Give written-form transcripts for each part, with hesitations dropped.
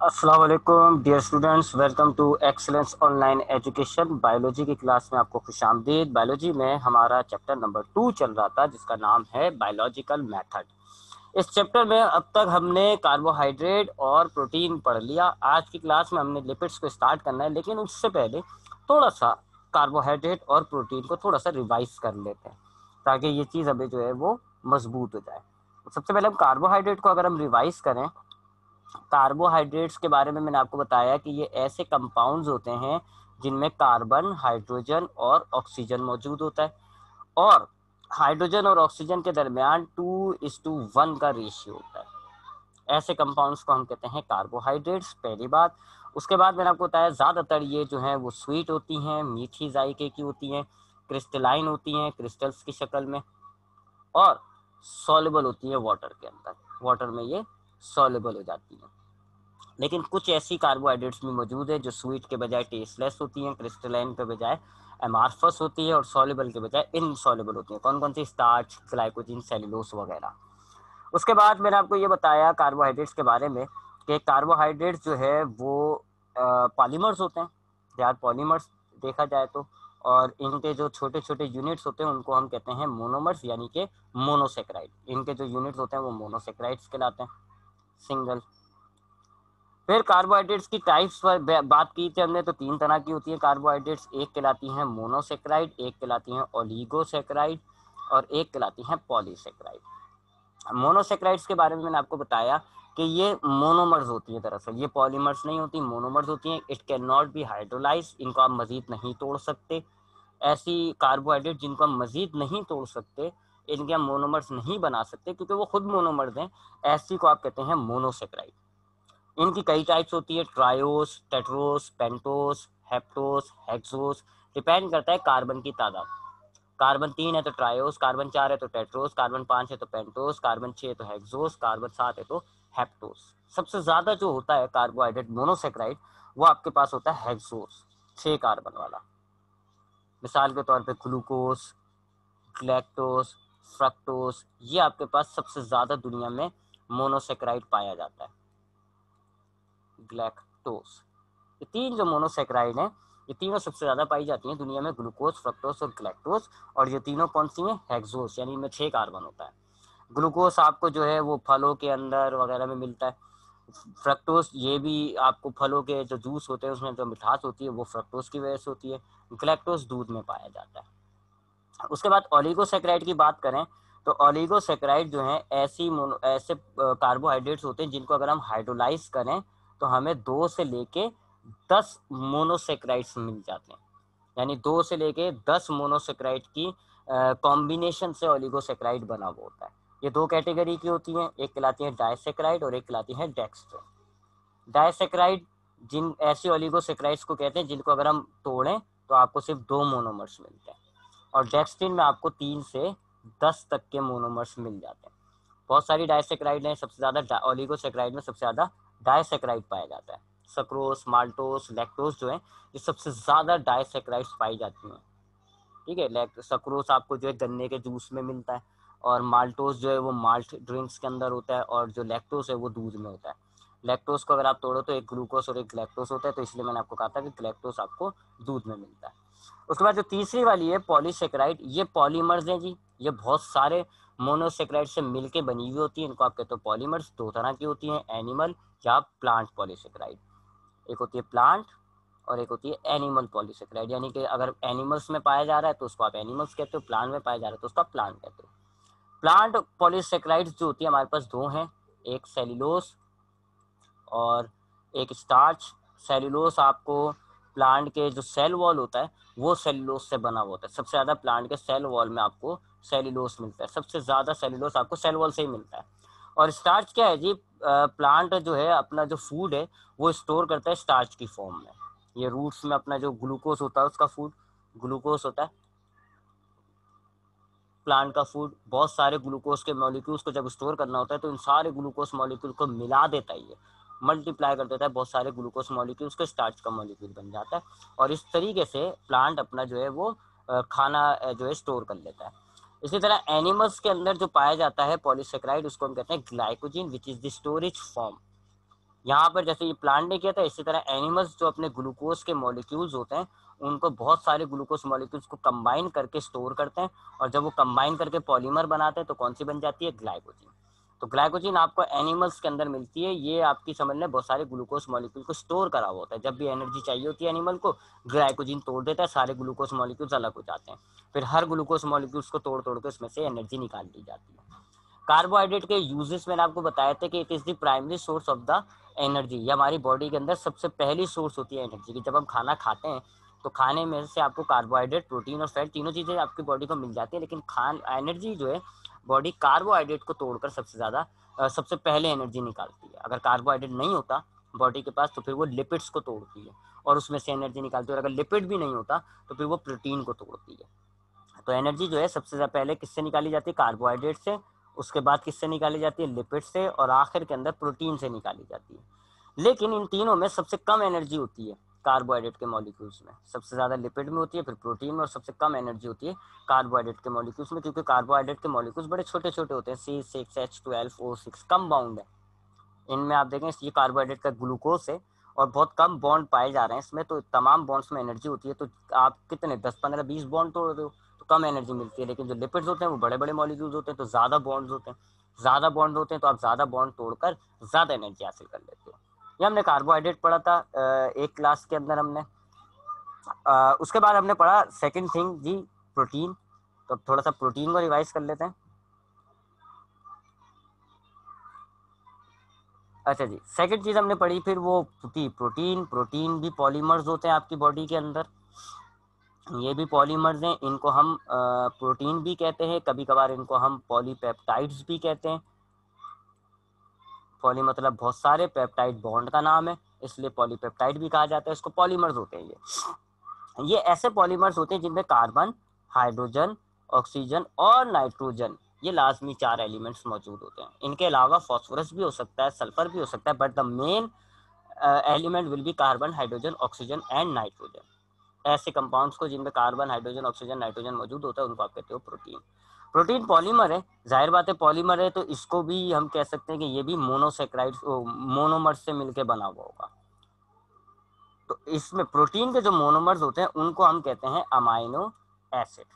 अस्सलाम वालेकुम dear students, welcome to excellence online education. Biology की क्लास में आपको खुशामदीद। बायोलॉजी में हमारा चैप्टर नंबर 2 चल रहा था जिसका नाम है बायोलॉजिकल मेथड। इस चैप्टर में अब तक हमने कार्बोहाइड्रेट और प्रोटीन पढ़ लिया। आज की क्लास में हमने लिपिड्स को स्टार्ट करना है, लेकिन उससे पहले थोड़ा सा कार्बोहाइड्रेट और प्रोटीन को थोड़ा सा रिवाइज कर लेते हैं ताकि ये चीज़ अभी जो है वो मजबूत हो जाए। तो सबसे पहले हम कार्बोहाइड्रेट को अगर हम रिवाइज करें, कार्बोहाइड्रेट्स के बारे में मैंने आपको बताया कि ये ऐसे कंपाउंड्स होते हैं जिनमें कार्बन, हाइड्रोजन और ऑक्सीजन मौजूद होता है, और हाइड्रोजन और ऑक्सीजन के दरमियान 2:1 का रेशियो होता है। ऐसे कंपाउंड्स को हम कहते हैं कार्बोहाइड्रेट्स, पहली बात। उसके बाद मैंने आपको बताया ज़्यादातर ये जो है वो स्वीट होती हैं, मीठी जायके की होती हैं, क्रिस्टलाइन होती हैं, क्रिस्टल्स की शक्ल में, और सॉल्युबल होती है वाटर के अंदर। वाटर में ये सॉल्युबल हो जाती हैं। लेकिन कुछ ऐसी कार्बोहाइड्रेट्स भी मौजूद है जो स्वीट के बजाय टेस्टलेस होती हैं, क्रिस्टलाइन के बजाय एमार्फस होती है, और सॉल्युबल के बजाय इनसॉल्युबल होती हैं। कौन कौन सी? स्टार्च, ग्लाइकोजन, सेलुलोज वगैरह। उसके बाद मैंने आपको ये बताया कार्बोहाइड्रेट्स के बारे में कि कार्बोहाइड्रेट्स जो है वो पॉलीमर्स होते हैं, यार पॉलीमर्स देखा जाए तो। और इनके जो छोटे छोटे यूनिट्स होते हैं उनको हम कहते हैं मोनोमर्स, यानी कि मोनोसेक्राइड। इनके जो यूनिट्स होते हैं वो मोनोसेक्राइड्स कहलाते हैं, सिंगल। फिर कार्बोहाइड्रेट्स की टाइप्स पर बात की थी हमने, तो 3 तरह की होती है कार्बोहाइड्रेट्स। एक कहलाती हैं मोनोसेक्राइड, एक कहलाती हैं ओलिगोसेक्राइड, और एक कहलाती हैं पॉलीसेक्राइड। मोनोसेक्राइड्स के बारे में मैंने आपको बताया कि ये मोनोमर्स होती है, दरअसल ये पॉलीमर्स नहीं होती, मोनोमर्स होती हैं। It can not be hydrolyse, इनको आप मजीद नहीं तोड़ सकते। ऐसी कार्बोहाइड्रेट जिनको हम मजीद नहीं तोड़ सकते, इनके हम मोनोमर्स नहीं बना सकते क्योंकि वो खुद मोनोमर्स हैं, ऐसी को आप कहते हैं मोनोसेक्राइड। इनकी कई टाइप्स होती है, trioses, tetroses, pentoses, heptoses, hexoses. Depend करता है कार्बन की तादाद। कार्बन 3 है तो ट्रायोस, कार्बन 4 है तो टेट्रोस, कार्बन 5 है तो पेंटोस, कार्बन 6 है तो हेक्सोस, कार्बन 7 है तो हेप्टोस। सबसे ज्यादा जो होता है कार्बोहाइड्रेट मोनोसेक्राइड, वो आपके पास होता है हेक्सोस, 6 कार्बन वाला। मिसाल के तौर पे ग्लूकोस, ग्लैक्टोस, फ्रक्टोस, ये आपके पास सबसे ज्यादा दुनिया में मोनोसेक्राइड पाया जाता है। ग्लैक्टोस, ये 3 जो मोनोसेक्राइड हैं, ये तीनों सबसे ज्यादा पाई जाती हैं दुनिया में, ग्लूकोज, फ्रक्टोस और ग्लैक्टोस। और ये तीनों कौन सी हैं? हेक्सोस, यानी इनमें 6 कार्बन होता है। ग्लूकोज आपको जो है वो फलों के अंदर वगैरह में मिलता है। फ्रक्टोस ये भी आपको फलों के जो जूस होते हैं उसमें जो मिठास होती है वो फ्रक्टोस की वजह से होती है। ग्लैक्टोस दूध में पाया जाता है। उसके बाद ओलिगोसेक्राइड की बात करें तो ओलिगोसेक्राइड जो है ऐसे कार्बोहाइड्रेट्स होते हैं जिनको अगर हम हाइड्रोलाइज करें तो हमें 2 से लेके 10 मोनोसेक्राइड्स मिल जाते हैं। यानी 2 से लेके 10 मोनोसेक्राइड की कॉम्बिनेशन से ओलिगोसेक्राइड बना हुआ होता है। ये 2 कैटेगरी की होती हैं, एक कहलाती है डाइसेक्राइड और एक कहलाती है डेक्स्ट्रिन। डाइसेक्राइड जिन ऐसी ओलिगोसेक्राइड्स को कहते हैं जिनको अगर हम तोड़ें तो आपको सिर्फ 2 मोनोमर्स मिलते हैं, और डेक्स्ट्रिन में आपको 3 से 10 तक के मोनोमर्स मिल जाते हैं। बहुत सारी डाइसेक्राइड हैं, सबसे ज़्यादा ओलिगोसेक्राइड में सबसे ज़्यादा डाइसेक्राइड पाया जाता है। सक्रोस, माल्टोस, लैक्टोस जो है ये सबसे ज़्यादा डाइसेक्राइड्स पाई जाती हैं। ठीक है, सक्रोस आपको जो है गन्ने के जूस में मिलता है, और माल्टोस जो है वो माल्ट ड्रिंक्स के अंदर होता है, और जो लैक्टोस है वो दूध में होता है। लैक्टोस को अगर आप तोड़ो तो एक ग्लूकोस और एक ग्लैक्टोस होता है, तो इसलिए मैंने आपको कहा था कि ग्लैक्टोस आपको दूध में मिलता है। उसके बाद जो तीसरी वाली है पॉलीसेक्राइड, ये पॉलीमर्स हैं जी। ये बहुत सारे मोनोसेक्राइड से मिलके बनी हुई होती है, इनको आप कहते हो पॉलीमर्स। 2 तरह की होती हैं, एनिमल या प्लांट पॉलीसेक्राइड। एक होती है प्लांट और एक होती है एनिमल पॉलीसेक्राइड, यानी कि अगर एनिमल्स में पाया जा रहा है तो उसको आप एनिमल्स कहते हो, प्लांट में पाया जा रहा है तो उसको आप प्लांट कहते हो। प्लांट पॉलीसेक्राइड्स जो होती है हमारे पास 2 हैं, एक सेल्यूलोस और एक स्टार्च। सेल्यूलोस आपको प्लांट के जो सेल वॉल होता है वो सेल्यूलोस से बना हुआ होता है। सबसे ज़्यादा प्लांट के सेल वॉल में आपको सेल्यूलोस मिलता है, सबसे ज़्यादा सेल्यूलोस आपको सेल वॉल से ही मिलता है। और स्टार्च क्या है जी? प्लांट जो है अपना जो फूड है वो स्टोर करता है स्टार्च की फॉर्म में। ये रूट्स में अपना जो ग्लूकोज होता है उसका फूड ग्लूकोज होता है। प्लांट का फूड बहुत सारे ग्लूकोज के मॉलिक्यूल्स को जब स्टोर करना होता है तो इन सारे ग्लूकोज मॉलिक्यूल को मिला देता है, ये मल्टीप्लाई कर देता है, बहुत सारे ग्लूकोज मॉलिक्यूल्स के स्टार्च का मॉलिक्यूल बन जाता है। और इस तरीके से प्लांट अपना जो है वो खाना जो है स्टोर कर लेता है। इसी तरह एनिमल्स के अंदर जो पाया जाता है पॉलीसेक्राइड, उसको हम कहते हैं glycogen, which is the storage form. यहाँ पर जैसे ये प्लांट ने किया था, इसी तरह एनिमल्स जो अपने ग्लूकोज के मॉलिक्यूल्स होते हैं उनको बहुत सारे ग्लूकोज मॉलिक्यूल्स को कंबाइन करके स्टोर करते हैं, और जब वो कंबाइन करके पॉलीमर बनाते हैं तो कौन सी बन जाती है, ग्लाइकोजन। तो ग्लाइकोजन आपको एनिमल्स के अंदर मिलती है। ये आपकी समझ लें बहुत सारे ग्लूकोज मॉलिक्यूल को स्टोर करा हुआ होता है। जब भी एनर्जी चाहिए होती है एनिमल को, ग्लाइकोजन तोड़ देता है, सारे ग्लूकोज मॉलिक्यूल्स अलग हो जाते हैं। फिर हर ग्लूकोज मॉलिक्यूल्स को तोड़ तोड़ के उसमें से एनर्जी निकाल ली जाती है। कार्बोहाइड्रेट के यूजेस मैंने आपको बताया था कि it is the primary source of the energy. ये हमारी बॉडी के अंदर सबसे पहली सोर्स होती है एनर्जी की। जब हम खाना खाते हैं तो खाने में से आपको कार्बोहाइड्रेट, प्रोटीन और फैट तीनों चीजें आपकी बॉडी को मिल जाती है, लेकिन एनर्जी जो है बॉडी कार्बोहाइड्रेट को तोड़कर सबसे पहले एनर्जी निकालती है। अगर कार्बोहाइड्रेट नहीं होता बॉडी के पास तो फिर वो लिपिड्स को तोड़ती है और उसमें से एनर्जी निकालती है, और अगर लिपिड भी नहीं होता तो फिर वो प्रोटीन को तोड़ती है। तो एनर्जी जो है सबसे पहले किससे निकाली जाती है, कार्बोहाइड्रेट से, उसके बाद किससे निकाली जाती है, लिपिड से, और आखिर के अंदर प्रोटीन से निकाली जाती है। लेकिन इन तीनों में सबसे कम एनर्जी होती है कार्बोहाइड्रेट के मॉलिक्यूल्स में। सबसे ज्यादा लिपिड में होती है, फिर प्रोटीन में, और सबसे कम एनर्जी होती है कार्बोहाइड्रेट के मॉलिक्यूल्स में, क्योंकि कार्बोहाइड्रेट के मॉलिक्यूल्स बड़े छोटे छोटे होते हैं। C6H12O6 कम बाउंड है इनमें। आप देखें ये कार्बोहाइड्रेट का ग्लूकोज है और बहुत कम बॉन्ड पाए जा रहे हैं इसमें, तो तमाम बॉन्ड्स में एनर्जी होती है। तो आप कितने 10 15 20 बॉन्ड तोड़ दो तो कम एनर्जी मिलती है, लेकिन जो लिपिड्स होते हैं वो बड़े बड़े मॉलिक्यूल्स होते हैं तो ज़्यादा बॉन्ड्स होते हैं। ज़्यादा बॉन्ड होते हैं तो आप ज़्यादा बॉन्ड तोड़कर ज़्यादा एनर्जी हासिल कर लेते हो। ये हमने कार्बोहाइड्रेट पढ़ा था एक क्लास के अंदर हमने। उसके बाद हमने पढ़ा सेकेंड थिंग जी, प्रोटीन। तो अब थोड़ा सा प्रोटीन को रिवाइज कर लेते हैं। अच्छा जी, सेकंड चीज हमने पढ़ी फिर वो थी प्रोटीन। प्रोटीन भी पॉलीमर्स होते हैं आपकी बॉडी के अंदर, ये भी पॉलीमर्स हैं। इनको हम प्रोटीन भी कहते हैं, कभी कभार इनको हम पॉलीपेप्टाइड्स भी कहते हैं। पॉली मतलब बहुत सारे, पेप्टाइड बॉन्ड का नाम है इसलिए पॉलीपेप्टाइड भी कहा जाता है इसको। पॉलीमर्स होते हैं ये ऐसे पॉलीमर्स होते हैं जिनमें कार्बन, हाइड्रोजन, ऑक्सीजन और नाइट्रोजन, ये लाजमी 4 एलिमेंट्स मौजूद होते हैं। इनके अलावा फॉस्फोरस भी हो सकता है, सल्फर भी हो सकता है, but the main element will be carbon, hydrogen, oxygen and nitrogen. ऐसे कंपाउंड्स को जिनमें कार्बन, हाइड्रोजन, ऑक्सीजन, नाइट्रोजन मौजूद होता है उनको आप कहते हो प्रोटीन। प्रोटीन पॉलीमर है, जाहिर बात है पॉलीमर है तो इसको भी हम कह सकते हैं कि ये भी मोनोसेक्राइड्स, मोनोमर से मिलकर बना हुआ होगा। तो इसमें प्रोटीन के जो मोनोमर्स होते हैं उनको हम कहते हैं अमाइनो एसिड।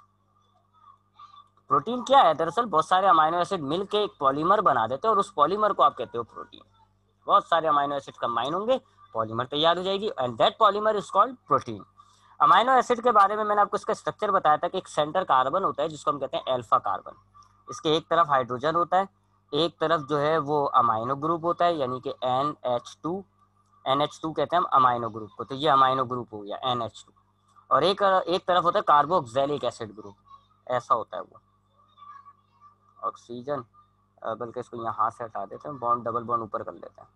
प्रोटीन क्या है, दरअसल बहुत सारे अमाइनो एसिड मिलके एक पॉलीमर बना देते हैं और उस पॉलीमर को आप कहते हो प्रोटीन। बहुत सारे अमाइनो एसिड कंबाइन होंगे, पॉलीमर तैयार हो जाएगी, and that polymer is called protein. Amino acid के बारे में मैंने आपको इसका स्ट्रक्चर बताया था कि एक सेंटर कार्बन होता है जिसको हम कहते हैं अल्फा कार्बन। इसके एक तरफ हाइड्रोजन होता है, एक तरफ जो है वो अमाइनो ग्रुप होता है, यानी कि NH2 कहते हैं हम अमाइनो ग्रुप को। तो ये अमाइनो ग्रुप हो गया NH2। और एक तरफ होता है कार्बोक्सिलिक एसिड ग्रुप, ऐसा होता है वो। ऑक्सीजन, बल्कि इसको यहाँ से हटा देते हैं, बॉन्ड डबल बॉन्ड ऊपर कर लेते हैं।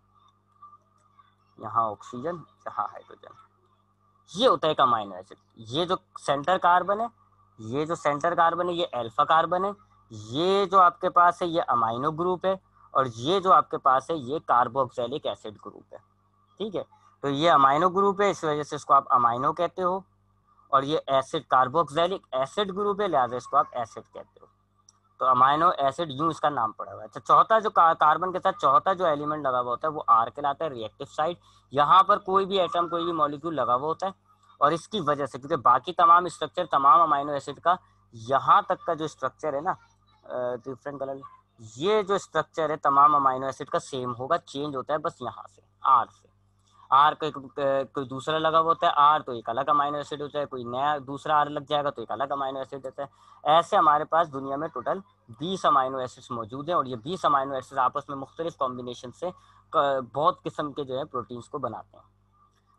यहाँ ऑक्सीजन, यहाँ हाइड्रोजन, ये होता है एक अमाइनो एसिड। ये जो सेंटर कार्बन है, ये अल्फा कार्बन है। ये जो आपके पास है ये अमाइनो ग्रुप है, और ये जो आपके पास है ये कार्बोक्सिलिक एसिड ग्रुप है। ठीक है, तो ये अमाइनो ग्रुप है, इस वजह से इसको आप अमाइनो कहते हो, और ये एसिड कार्बोक्सिलिक एसिड ग्रुप है, लिहाजा इसको आप एसिड कहते हो। तो अमाइनो एसिड यूं इसका नाम पड़ा हुआ है। अच्छा, चौथा जो कार्बन के साथ चौथा जो एलिमेंट लगा हुआ होता है वो आर कहलाता है, रिएक्टिव साइड। यहाँ पर कोई भी एटम, कोई भी मॉलिक्यूल लगा हुआ होता है, और इसकी वजह से, क्योंकि बाकी तमाम स्ट्रक्चर तमाम अमाइनो एसिड का, यहाँ तक का जो स्ट्रक्चर है ना, डिफरेंट कलर, ये जो स्ट्रक्चर है तमाम अमाइनो एसिड का सेम होगा, चेंज होता है बस यहाँ से, आर से। आर कोई दूसरा लगा हुआ होता है आर, तो एक अलग अमाइनो एसिड होता है, कोई नया दूसरा आर लग जाएगा तो एक अलग अमाइनो एसिड होता है। ऐसे हमारे पास दुनिया में टोटल 20 अमाइनो एसिड्स मौजूद हैं, और ये 20 अमाइनो एसिड आपस में मुख्तलिफ कॉम्बिनेशन से बहुत किस्म के जो है प्रोटीन्स को बनाते हैं।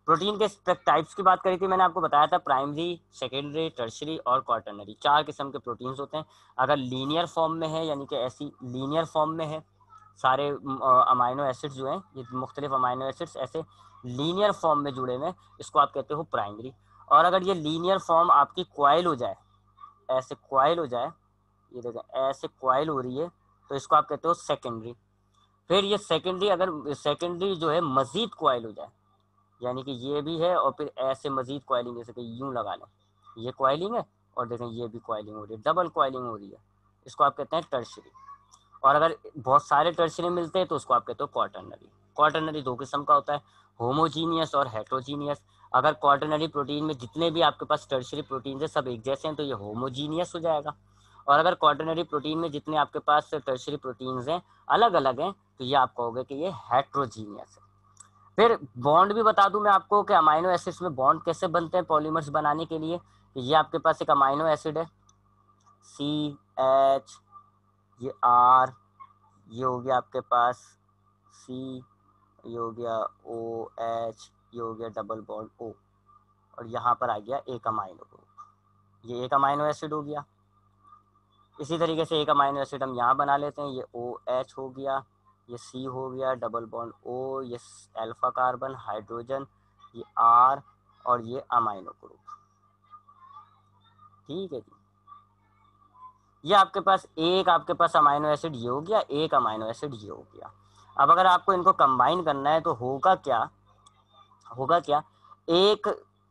प्रोटीन के टाइप्स की बात करी थी मैंने, आपको बताया था प्राइमरी, सेकेंडरी, टर्शरी और क्वार्टरनरी, 4 किस्म के प्रोटीन्स होते हैं। अगर लीनियर फॉर्म में है, यानी कि ऐसी लीनियर फॉर्म में है सारे अमाइनो एसिड्स जो हैं, ये मुख्तलिफ अमाइनो एसिड्स ऐसे लीनियर फॉर्म में जुड़े हुए हैं, इसको आप कहते हो प्राइमरी। और अगर ये लीनियर फॉर्म आपकी क्वाइल हो जाए, ऐसे क्वाइल हो जाए, ये देखें ऐसे क्वाइल हो रही है, तो इसको आप कहते हो सेकेंडरी। फिर ये सेकेंडरी, अगर सेकेंडरी जो है मजीद क्वाइल हो जाए, यानी कि ये भी है और फिर ऐसे मजीद क्वाइलिंग, जैसे कि यूं लगा लें, ये क्वाइलिंग है और देखें ये भी क्वाइलिंग हो रही है, डबल क्वाइलिंग हो रही है, इसको आप कहते हैं टर्शरी। और अगर बहुत सारे टर्शरी मिलते हैं तो उसको आप कहते हो क्वार्टरनरी। क्वाटरनरी दो किस्म का होता है, होमोजीनियस और हेट्रोजीनियस। अगर क्वाटरनरी प्रोटीन में जितने भी आपके पास टर्शियरी प्रोटीन है सब एक जैसे हैं तो ये होमोजीनियस हो जाएगा, और अगर क्वाटरनरी प्रोटीन में जितने आपके पास टर्शियरी प्रोटीन्स हैं अलग अलग हैं तो ये आप कहोगे कि ये हेट्रोजीनियस है। फिर बॉन्ड भी बता दूं मैं आपको कि अमाइनो एसिड्स में बॉन्ड कैसे बनते हैं पॉलीमर्स बनाने के लिए। ये आपके पास एक अमाइनो एसिड है CH, ये R, ये हो गया आपके पास C, ये हो गया OH, ये हो गया डबल बॉन्ड O, और यहाँ पर आ गया एक अमाइनो ग्रुप, ये एक अमाइनो एसिड हो गया। इसी तरीके से एक अमाइनो एसिड हम यहाँ बना लेते हैं, ये OH हो गया, ये C हो गया डबल बॉन्ड O, ये अल्फा कार्बन हाइड्रोजन, ये R, और ये अमाइनो ग्रुप। ठीक है जी, ये आपके पास अमाइनो एसिड ये हो गया, एक अमाइनो एसिड ये हो गया। अब अगर आपको इनको कंबाइन करना है तो होगा क्या, एक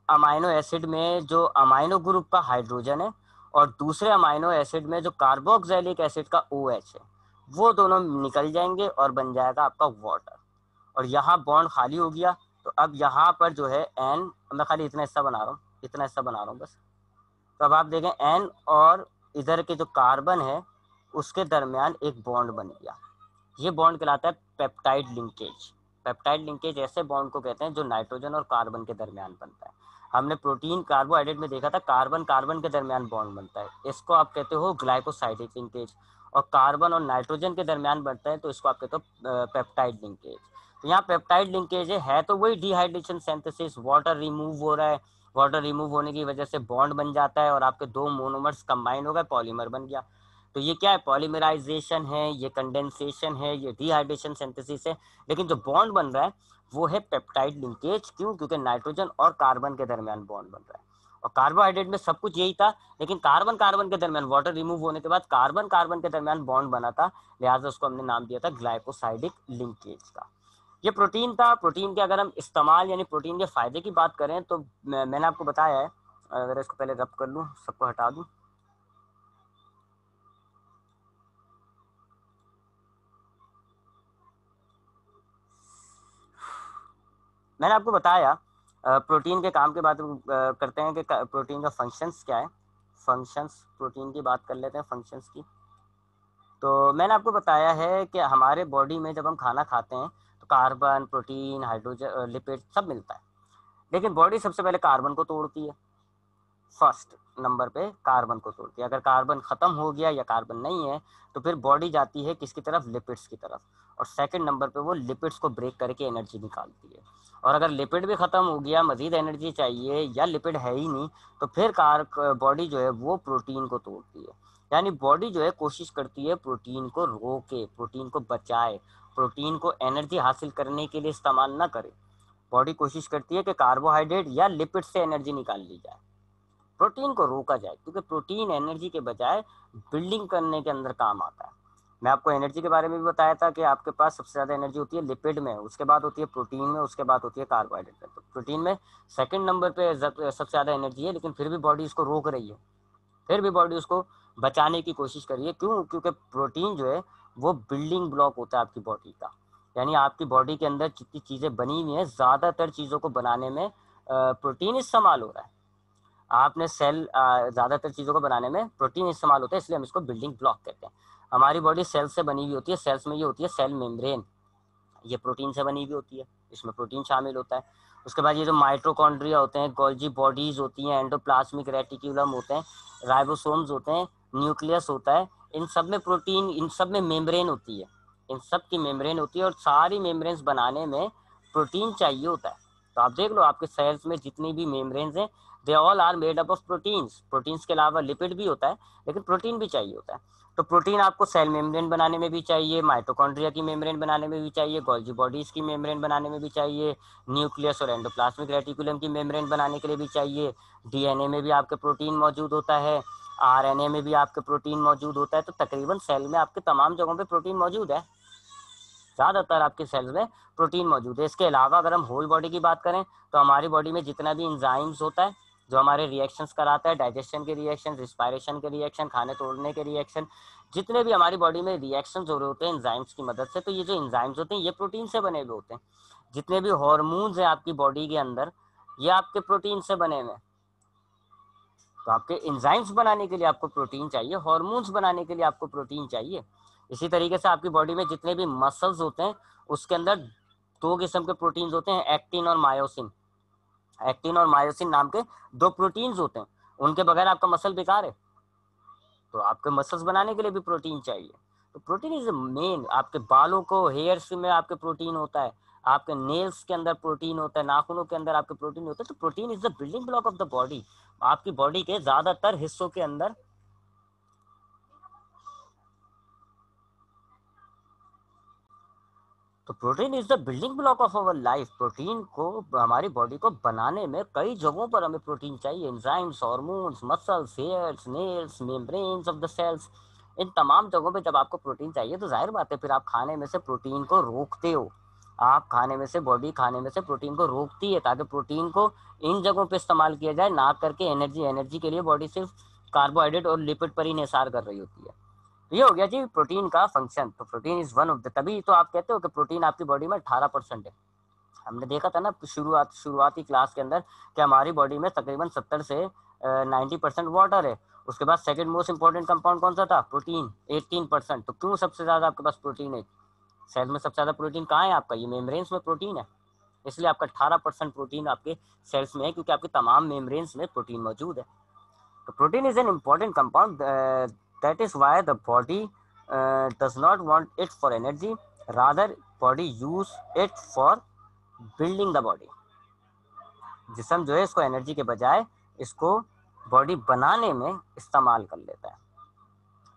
अमाइनो एसिड में जो अमाइनो ग्रुप का हाइड्रोजन है और दूसरे अमाइनो एसिड में जो कार्बोक्सिलिक एसिड का OH है, वो दोनों निकल जाएंगे और बन जाएगा आपका वाटर, और यहाँ बॉन्ड खाली हो गया। तो अब यहाँ पर जो है N, मैं खाली इतना हिस्सा बना रहा हूँ बस। तो अब आप देखें N और इधर के जो कार्बन है उसके दरमियान एक बॉन्ड बन गया, ये बॉन्ड कहलाता है पेप्टाइड लिंकेज। पेप्टाइड लिंकेज ऐसे बॉन्ड को कहते हैं जो नाइट्रोजन और कार्बन के दरमियान बनता है। हमने प्रोटीन कार्बोहाइड्रेट में देखा था कार्बन कार्बन के दरमियान बॉन्ड बनता है, इसको आप कहते हो ग्लाइकोसाइडिक लिंकेज, और कार्बन और नाइट्रोजन के दरमियान बनता है तो इसको आप कहते हो पेप्टाइड लिंकेज। तो यहाँ पेप्टाइड लिंकेज है तो वही डिहाइड्रेशन सिंथेसिस, वाटर रिमूव हो रहा है, वाटर रिमूव होने की वजह से बॉन्ड बन जाता है और आपके दो मोनोमर्स कंबाइन हो गए, पॉलीमर बन गया। तो ये क्या है, पॉलीमराइजेशन है, ये कंडेंसेशन है, ये डिहाइड्रेशन सिंथेसिस है, लेकिन जो बॉन्ड बन रहा है वो है पेप्टाइड लिंकेज। क्यों? क्योंकि नाइट्रोजन और कार्बन के दरमियान बॉन्ड बन रहा है, और कार्बोहाइड्रेट में सब कुछ यही था, लेकिन कार्बन कार्बन के दरमियान वाटर रिमूव होने के बाद कार्बन कार्बन के दरमियान बॉन्ड बना था, लिहाजा उसको हमने नाम दिया था ग्लाइकोसाइडिक लिंकेज का। ये प्रोटीन था। प्रोटीन के अगर हम इस्तेमाल यानी प्रोटीन के फायदे की बात करें तो मैंने आपको बताया है, अगर इसको पहले रब कर लूँ, सबको हटा दूँ, मैंने आपको बताया प्रोटीन के काम के बात करते हैं कि प्रोटीन का फंक्शंस क्या है। फंक्शंस, प्रोटीन की बात कर लेते हैं फंक्शंस की। तो मैंने आपको बताया है कि हमारे बॉडी में जब हम खाना खाते हैं तो कार्बन, प्रोटीन, हाइड्रोजन, लिपिड सब मिलता है, लेकिन बॉडी सबसे पहले कार्बन को तोड़ती है, फर्स्ट नंबर पे कार्बन को तोड़ती है। अगर कार्बन खत्म हो गया या कार्बन नहीं है तो फिर बॉडी जाती है किसकी तरफ, लिपिड्स की तरफ, और सेकंड नंबर पे वो लिपिड्स को ब्रेक करके एनर्जी निकालती है। और अगर लिपिड भी खत्म हो गया, मजीद एनर्जी चाहिए या लिपिड है ही नहीं, तो फिर बॉडी जो है वो प्रोटीन को तोड़ती है। यानी बॉडी जो है कोशिश करती है प्रोटीन को रोके, प्रोटीन को बचाए, प्रोटीन को एनर्जी हासिल करने के लिए इस्तेमाल ना करे। बॉडी कोशिश करती है कि कार्बोहाइड्रेट या लिपिड से एनर्जी निकाल ली जाए, प्रोटीन को रोका जाए, क्योंकि प्रोटीन एनर्जी के बजाय बिल्डिंग करने के अंदर काम आता है। मैं आपको एनर्जी के बारे में भी बताया था कि आपके पास सबसे ज़्यादा एनर्जी होती है लिपिड में, उसके बाद होती है प्रोटीन में, उसके बाद होती है कार्बोहाइड्रेट में। तो प्रोटीन में सेकंड नंबर पे सबसे ज़्यादा एनर्जी है, लेकिन फिर भी बॉडी इसको रोक रही है, फिर भी बॉडी उसको बचाने की कोशिश कर रही है। क्यों? क्योंकि प्रोटीन जो है वो बिल्डिंग ब्लॉक होता है आपकी बॉडी का। यानी आपकी बॉडी के अंदर जितनी चीज़ें बनी हुई हैं, ज़्यादातर चीज़ों को बनाने में प्रोटीन इस्तेमाल हो रहा है। आपने सेल, ज़्यादातर चीज़ों को बनाने में प्रोटीन इस्तेमाल होता है, इसलिए हम इसको बिल्डिंग ब्लॉक कहते हैं। हमारी बॉडी सेल से बनी हुई होती है, सेल्स में ये होती है सेल मेम्ब्रेन, ये प्रोटीन से बनी हुई होती है, इसमें प्रोटीन शामिल होता है। उसके बाद ये जो माइटोकॉन्ड्रिया होते हैं, गोल्जी बॉडीज होती हैं, एंडोप्लाज्मिक रेटिकुलम होते हैं, राइबोसोम्स होते हैं, न्यूक्लियस होता है, इन सब में प्रोटीन, इन सब में मेम्ब्रेन होती है, इन सब की मेम्ब्रेन होती है, और सारी मेम्ब्रेन्स बनाने में प्रोटीन चाहिए होता है। तो आप देख लो आपके सेल्स में जितनी भी मेम्ब्रेन्स हैं, they all are made up of proteins. Proteins के अलावा लिपिड भी होता है, लेकिन प्रोटीन भी चाहिए होता है। तो प्रोटीन आपको सेल मेम्ब्रेन बनाने में भी चाहिए, माइटोकॉन्ड्रिया की मेम्ब्रेन बनाने में भी चाहिए, गोल्जी बॉडीज की मेम्ब्रेन बनाने में भी चाहिए, न्यूक्लियस और एंडोप्लाज्मिक रेटिकुलम की मेम्ब्रेन बनाने के लिए भी चाहिए, डीएनए में भी आपके प्रोटीन मौजूद होता है, आरएनए में भी आपके प्रोटीन मौजूद होता है। तो तकरीबन सेल में आपके तमाम जगहों पे प्रोटीन मौजूद है, ज़्यादातर आपके सेल्स में प्रोटीन मौजूद है। इसके अलावा अगर हम होल बॉडी की बात करें तो हमारी बॉडी में जितना भी इंजाइम्स होता है, जो हमारे रिएक्शंस कराता है, डाइजेशन के रिएक्शन, रिस्पायरेशन के रिएक्शन, खाने तोड़ने के रिएक्शन, जितने भी हमारी बॉडी में रिएक्शंस हो रहे होते हैं एंजाइम्स की मदद से, तो ये जो एंजाइम्स होते हैं ये प्रोटीन से बने हुए होते हैं। जितने भी हार्मोन्स हैं आपकी बॉडी के अंदर ये आपके प्रोटीन से बने हुए हैं। तो आपके एंजाइम्स बनाने के लिए आपको प्रोटीन चाहिए, हार्मोन्स बनाने के लिए आपको प्रोटीन चाहिए। इसी तरीके से आपकी बॉडी में जितने भी मसल्स होते हैं उसके अंदर दो किस्म के प्रोटीन्स होते हैं, एक्टिन और मायोसिन। एक्टिन और मायोसिन नाम के दो प्रोटीन्स होते हैं, उनके बगैर आपका मसल बेकार है। तो आपके मसल्स बनाने के लिए भी प्रोटीन चाहिए। तो प्रोटीन इज मेन। आपके बालों को, हेयर्स में आपके प्रोटीन होता है, आपके नेल्स के अंदर प्रोटीन होता है, नाखूनों के अंदर आपके प्रोटीन होता है। तो protein is the building block of the body. आपकी बॉडी के ज्यादातर हिस्सों के अंदर तो protein is the building block of our life. Protein को, हमारी बॉडी को बनाने में कई जगहों पर हमें प्रोटीन चाहिए। Enzymes, hormones, muscles, hairs, nails, membranes of the cells, इन तमाम जगहों पे जब आपको प्रोटीन चाहिए तो जाहिर बात है फिर आप खाने में से प्रोटीन को रोकते हो। आप खाने में से, बॉडी खाने में से प्रोटीन को रोकती है ताकि प्रोटीन को इन जगहों पे इस्तेमाल किया जाए, ना करके एनर्जी के लिए बॉडी सिर्फ कार्बोहाइड्रेट और लिपिड पर ही निसार कर रही होती है। ये हो गया जी प्रोटीन का फंक्शन। तो protein is one of the, तभी तो आप कहते हो कि प्रोटीन आपकी बॉडी में 18% है। हमने देखा था ना शुरुआती क्लास के अंदर कि हमारी बॉडी में तकरीबन 70 से 90% वाटर है। उसके बाद सेकंड मोस्ट इंपॉर्टेंट कंपाउंड कौन सा था? प्रोटीन, 18%। तो क्यों सबसे ज्यादा आपके पास प्रोटीन है? सेल में सबसे ज्यादा प्रोटीन कहाँ है आपका? ये मेम्ब्रेन्स में प्रोटीन है, इसलिए आपका 18% प्रोटीन आपके सेल्स में है, क्योंकि आपके तमाम मेम्ब्रेन्स में प्रोटीन मौजूद है। तो protein is an important compound, that is why the body does not want it for energy, rather body use it for building the body। जिस्म जो है इसको एनर्जी के बजाय इसको बॉडी बनाने में इस्तेमाल कर लेता है।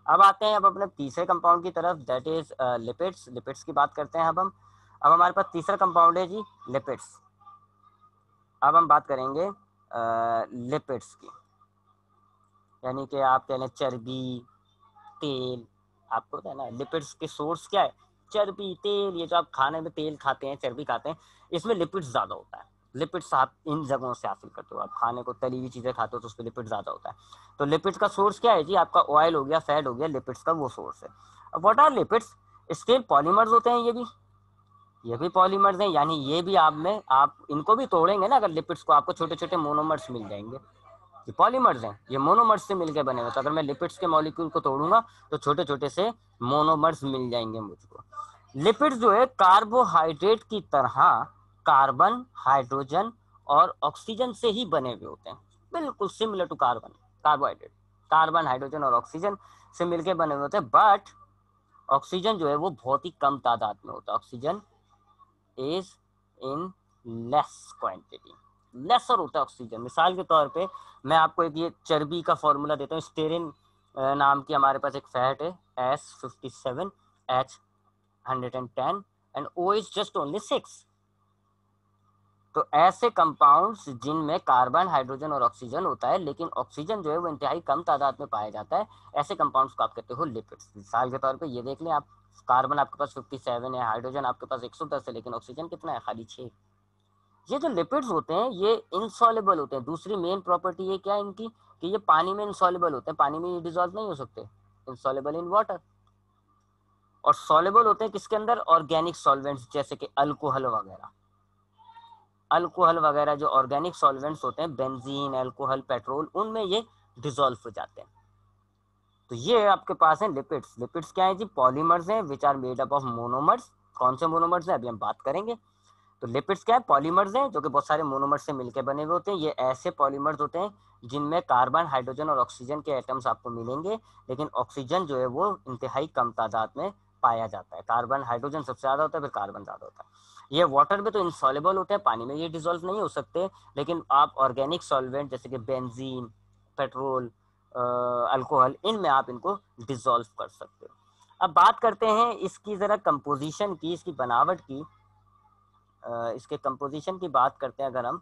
अब आते हैं अब अपने तीसरे कंपाउंड की तरफ, दैट इज लिपिड्स। लिपिड्स की बात करते हैं अब हमारे पास तीसरा कंपाउंड है जी लिपिड्स। अब हम बात करेंगे लिपिड्स की, यानी कि आप कह लें चर्बी, तेल। आपको पता है ना लिपिड्स के सोर्स क्या है? चर्बी, तेल। ये जो आप खाने में तेल खाते हैं, चर्बी खाते हैं, इसमें लिपिड्स ज्यादा होता है। लिपिड्स आप इन जगहों से हासिल करते हो। आप खाने को, तली हुई चीजें खाते हो तो उसमें लिपिड ज्यादा होता है। तो लिपिड्स का सोर्स क्या है जी? आपका ऑयल हो गया, फैट हो गया, लिपिड्स का वो सोर्स है। अब व्हाट आर लिपिड्स? इसके पॉलीमर्स होते हैं, ये भी पॉलीमर्स हैं, यानी ये भी आप इनको भी तोड़ेंगे ना अगर लिपिड्स को, आपको छोटे छोटे मोनोमर्स मिल जाएंगे। ये पॉलीमर्स हैं, ये मोनोमर्स से मिलकर बने हुए। तो अगर मैं लिपिड्स के मॉलिक्यूल को तोड़ूंगा तो छोटे छोटे से मोनोमर्स मिल जाएंगे मुझको। लिपिड्स जो है कार्बोहाइड्रेट की तरह कार्बन, हाइड्रोजन और ऑक्सीजन से ही बने हुए होते हैं, बिल्कुल similar to carbohydrate. Carbon, hydrogen और ऑक्सीजन से मिलकर बने हुए होते हैं, बट ऑक्सीजन जो है वो बहुत ही कम तादाद में होता है। Oxygen is in less quantity, lesser होता है ऑक्सीजन। मिसाल के तौर पे मैं आपको एक ये चर्बी का फॉर्मूला देता हूँ। स्टेरिन नाम की हमारे पास एक फैट है, S57H110 and O is just only 6। तो ऐसे कंपाउंड्स जिनमें कार्बन, हाइड्रोजन और ऑक्सीजन होता है, लेकिन ऑक्सीजन जो है वो इंतहाई कम तादाद में पाया जाता है, ऐसे कंपाउंड्स को आप कहते हो लिपिड्स। मिसाल के तौर पे ये देख लें आप, कार्बन आपके पास 57 है, हाइड्रोजन आपके पास 110 है, लेकिन ऑक्सीजन कितना है? खाली 6। ये जो लिपिड्स होते हैं ये इनसॉल्युबल होते हैं। दूसरी मेन प्रॉपर्टी ये क्या है इनकी, कि ये पानी में इनसॉल्युबल होते हैं, पानी में ये डिसॉल्व नहीं हो सकते, इनसॉल्युबल इन वाटर। और सॉल्युबल होते हैं किसके अंदर? ऑर्गेनिक सॉल्वेंट्स, जैसे कि अल्कोहल वगैरह। अल्कोहल वगैरह जो ऑर्गेनिक सॉल्वेंट्स होते हैं, बेंजीन, अल्कोहल, पेट्रोल, उनमें ये डिसॉल्व हो जाते हैं। तो ये आपके पास है लिपिड्स। लिपिड्स क्या है जी? पॉलीमर्स हैं which are made up of monomers. कौन से मोनोमर्स हैं अभी हम बात करेंगे। तो लिपिड्स क्या है? पॉलीमर्स हैं जो कि बहुत सारे मोनोमर्स से मिलकर बने हुए होते हैं। ये ऐसे पॉलीमर्स होते हैं जिनमें कार्बन, हाइड्रोजन और ऑक्सीजन के एटम्स आपको मिलेंगे, लेकिन ऑक्सीजन जो है वो इंतहाई कम तादाद में पाया जाता है। कार्बन, हाइड्रोजन सबसे ज्यादा होता है, फिर कार्बन ज्यादा होता है। ये वाटर में तो इनसॉल्युबल होते हैं, पानी में ये डिसॉल्व नहीं हो सकते, लेकिन आप ऑर्गेनिक सॉल्वेंट जैसे कि बेंजीन, पेट्रोल, अल्कोहल, इनमें आप इनको डिसॉल्व कर सकते हो। अब बात करते हैं इसकी जरा कंपोजिशन की, इसकी बनावट की। इसके कंपोजिशन की बात करते हैं अगर हम,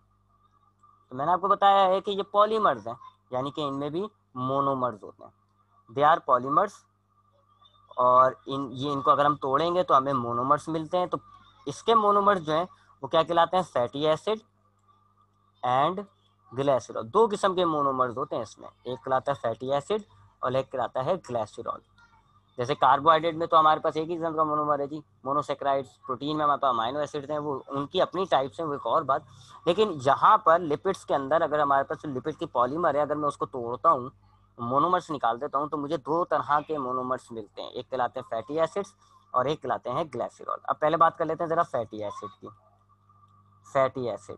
तो मैंने आपको बताया है कि ये पॉलीमर्स हैं, यानी कि इनमें भी मोनोमर्स होते हैं। दे आर पॉलीमर्स, और इनको अगर हम तोड़ेंगे तो हमें मोनोमर्स मिलते हैं। तो इसके मोनोमर्स जो हैं वो क्या कहलाते हैं? Fatty acid and glycerol. दो किस्म के मोनोमर्स होते हैं इसमें, एक कहलाता है फैटी एसिड और एक कहलाता है ग्लिसरॉल। जैसे कार्बोहाइड्रेट में तो हमारे पास एक ही किस्म का मोनोमर है जी, मोनोसेक्राइड्स। प्रोटीन में हमारे पास अमाइनो एसिड्स हैं, वो उनकी अपनी टाइप्स हैं, वो एक और बात। लेकिन यहाँ पर लिपिड्स के अंदर अगर हमारे पास लिपिड की पॉलीमर है, अगर मैं उसको तोड़ता हूँ, मोनोमर्स निकाल देता हूँ, तो मुझे दो तरह के मोनोमर्स मिलते हैं, एक कहलाते हैं फैटी एसिड्स और एक कहलाते हैं ग्लिसरॉल। अब पहले बात कर लेते हैं जरा फैटी एसिड की। फैटी एसिड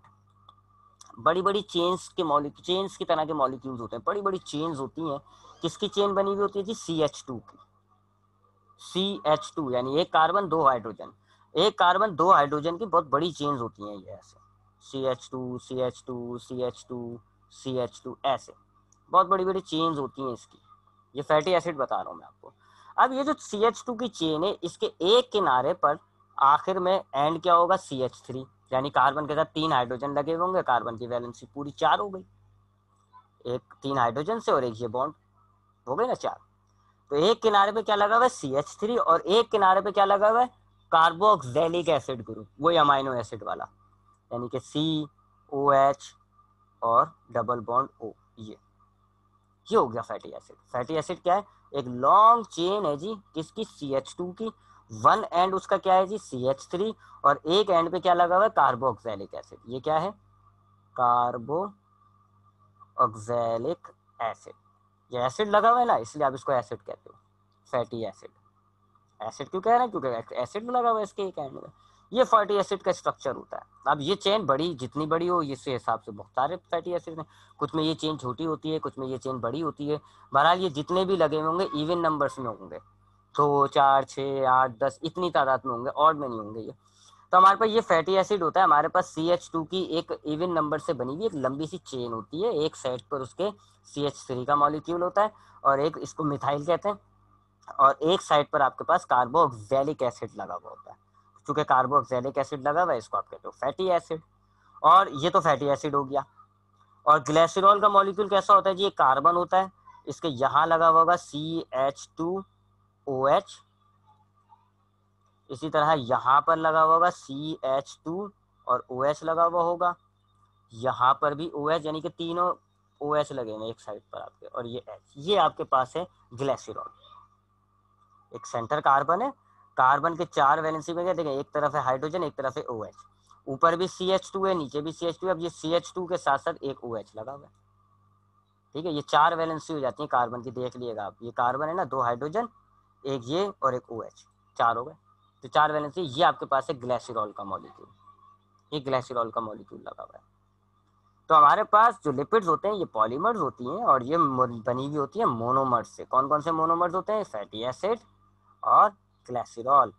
बड़ी बड़ी चेन्स की तरह के मॉलिक्यूल्स होते हैं, बड़ी बड़ी चेन्स होती हैं। किसकी चेन बनी हुई होती है जी? CH2 की। CH2 यानी एक कार्बन दो हाइड्रोजन, एक कार्बन दो हाइड्रोजन की बहुत बड़ी चेन्स होती हैं ये ऐसे, CH2 CH2 CH2 CH2 ऐसे बहुत बड़ी बड़ी चेन्स होती हैं इसकी। ये फैटी एसिड बता रहा हूँ मैं आपको। अब ये जो CH2 की चेन है, इसके एक किनारे पर आखिर में एंड क्या होगा? CH3, यानी कार्बन के साथ तीन हाइड्रोजन लगे होंगे, कार्बन की वैलेंसी पूरी 4 हो गई, एक 3 हाइड्रोजन से और एक ये बॉन्ड, हो गई ना 4। तो एक किनारे पे क्या लगा हुआ है? CH3 और एक किनारे पे क्या लगा हुआ है? कार्बोक्सिलिक एसिड ग्रुप, वही अमाइनो एसिड वाला, यानी कि COH और डबल बॉन्ड O। ये हो गया फैटी एसिड। फैटी एसिड क्या है? एक लॉन्ग चेन है जी, किसकी? CH2 की। वन एंड उसका क्या है जी? CH3 और एक एंड पे क्या लगा हुआ है? Carboxylic acid. ये क्या है? Carboxylic acid. ये एसिड लगा हुआ है ना, इसलिए आप इसको एसिड कहते हो, फैटी एसिड। एसिड क्यों कह रहे हैं? क्योंकि एसिड लगा हुआ है इसके एक एंड में। ये फैटी एसिड का स्ट्रक्चर होता है। अब ये चेन बड़ी, जितनी बड़ी हो इस हिसाब से बहुत सारे फैटी एसिड हैं, कुछ में ये चेन छोटी होती है, कुछ में ये चेन बड़ी होती है। बहरहाल ये जितने भी लगे होंगे इवन नंबर्स में होंगे, 2 4 6 8 10 इतनी तादाद में होंगे, ऑड में नहीं होंगे ये। तो हमारे पास ये फैटी एसिड होता है, हमारे पास CH2 की एक इवन नंबर से बनी हुई एक लंबी सी चेन होती है, एक साइड पर उसके CH3 का मॉलिक्यूल होता है और एक इसको मिथाइल कहते हैं, और एक साइड पर आपके पास कार्बोक्सिलिक एसिड लगा हुआ होता है। चूंकि कार्बोक्सिलिक एसिड लगा हुआ है, इसको आप कहते हो फैटी एसिड। और ये तो फैटी एसिड हो गया। और ग्लिसरॉल का मॉलिक्यूल कैसा होता है जी? ये कार्बन होता है, इसके यहाँ लगा हुआ होगा CH2OH, इसी तरह यहाँ पर लगा हुआ होगा CH2 और OH लगा हुआ होगा, यहाँ पर भी OH, यानी कि तीनों OH लगे हैं एक साइड पर आपके, और ये H, ये आपके पास है ग्लिसरॉल। एक सेंटर कार्बन है, कार्बन के 4 वैलेंसी में क्या देखें, एक तरफ है हाइड्रोजन, एक तरफ है OH, ऊपर भी CH2 है, नीचे भी CH2 है। अब ये CH2 के साथ साथ एक OH लगा हुआ है, ठीक है। ये 4 वैलेंसी हो जाती है कार्बन की, देख लिएगा आप। ये कार्बन है ना, 2 हाइड्रोजन, एक ये और एक OH, 4 हो गए। तो 4 वैलेंसी, ये आपके पास है ग्लिसरॉल का मॉलिक्यूल, ये ग्लिसरॉल का मॉलिक्यूल लगा हुआ है। तो हमारे पास जो लिपिड्स होते हैं ये पॉलीमर्स होती हैं, और ये बनी हुई होती है मोनोमर्स से। कौन कौन से मोनोमर्स होते हैं? फैटी एसिड और ग्लिसरॉल।